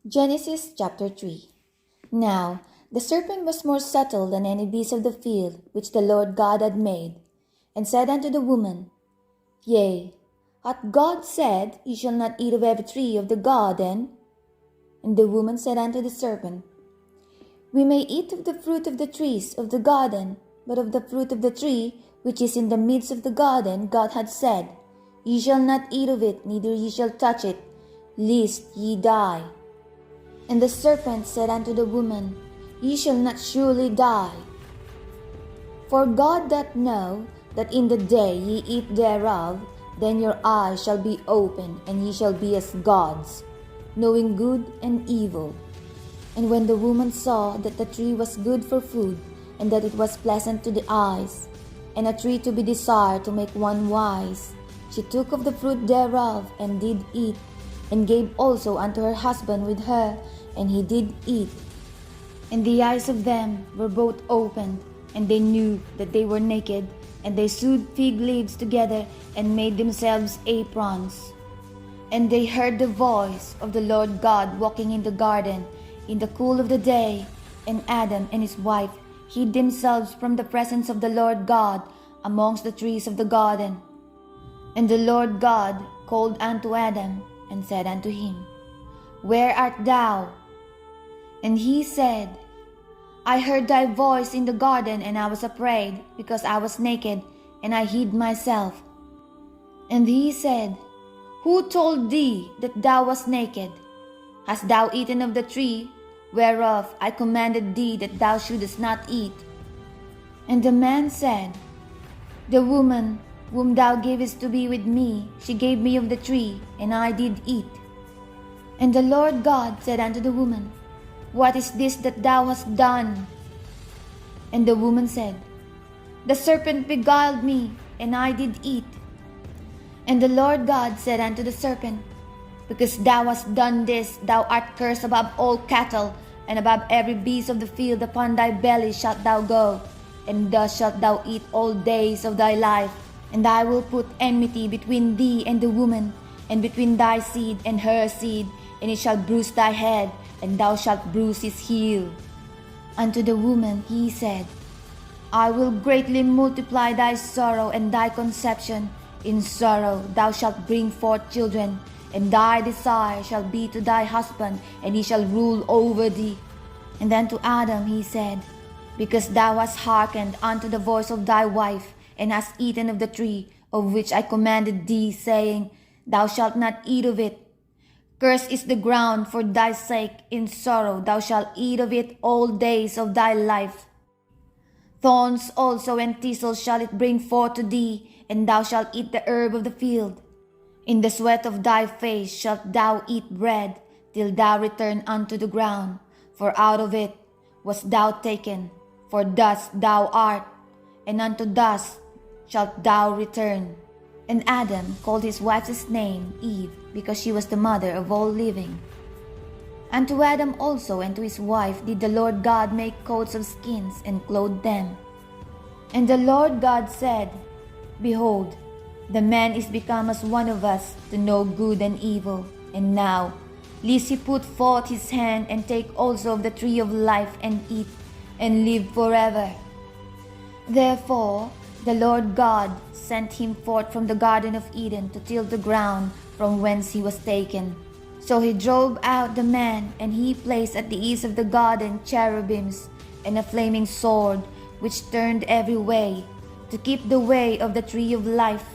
Genesis chapter 3. Now the serpent was more subtle than any beast of the field which the Lord God had made, and said unto the woman, Yea, hath God said, Ye shall not eat of every tree of the garden? And the woman said unto the serpent, We may eat of the fruit of the trees of the garden, but of the fruit of the tree which is in the midst of the garden God hath said, Ye shall not eat of it, neither ye shall touch it, lest ye die. And the serpent said unto the woman, Ye shall not surely die. For God doth know that in the day ye eat thereof, then your eyes shall be opened, and ye shall be as gods, knowing good and evil. And when the woman saw that the tree was good for food, and that it was pleasant to the eyes, and a tree to be desired to make one wise, she took of the fruit thereof, and did eat, and gave also unto her husband with her, and he did eat. And the eyes of them were both opened, and they knew that they were naked, and they sewed fig leaves together, and made themselves aprons. And they heard the voice of the Lord God walking in the garden in the cool of the day, and Adam and his wife hid themselves from the presence of the Lord God amongst the trees of the garden. And the Lord God called unto Adam, and said unto him, Where art thou? And he said, I heard thy voice in the garden, and I was afraid, because I was naked, and I hid myself. And he said, Who told thee that thou wast naked? Hast thou eaten of the tree, whereof I commanded thee that thou shouldest not eat? And the man said, The woman whom thou gavest to be with me, she gave me of the tree, and I did eat. And the Lord God said unto the woman, What is this that thou hast done? And the woman said, The serpent beguiled me, and I did eat. And the Lord God said unto the serpent, Because thou hast done this, thou art cursed above all cattle, and above every beast of the field. Upon thy belly shalt thou go, and thus shalt thou eat all days of thy life. And I will put enmity between thee and the woman, and between thy seed and her seed, and it shall bruise thy head, and thou shalt bruise his heel. Unto the woman he said, I will greatly multiply thy sorrow and thy conception. In sorrow thou shalt bring forth children, and thy desire shall be to thy husband, and he shall rule over thee. And then to Adam he said, Because thou hast hearkened unto the voice of thy wife, and hast eaten of the tree of which I commanded thee, saying, Thou shalt not eat of it. Cursed is the ground for thy sake, in sorrow thou shalt eat of it all days of thy life. Thorns also and thistles shall it bring forth to thee, and thou shalt eat the herb of the field. In the sweat of thy face shalt thou eat bread, till thou return unto the ground, for out of it wast thou taken, for dust thou art, and unto dust shalt thou return. And Adam called his wife's name Eve, because she was the mother of all living. And to Adam also and to his wife did the Lord God make coats of skins, and clothed them. And the Lord God said, Behold, the man is become as one of us, to know good and evil. And now, lest he put forth his hand, and take also of the tree of life, and eat, and live forever. Therefore the Lord God sent him forth from the Garden of Eden to till the ground from whence he was taken. So he drove out the man, and he placed at the east of the garden cherubims, and a flaming sword, which turned every way, to keep the way of the tree of life.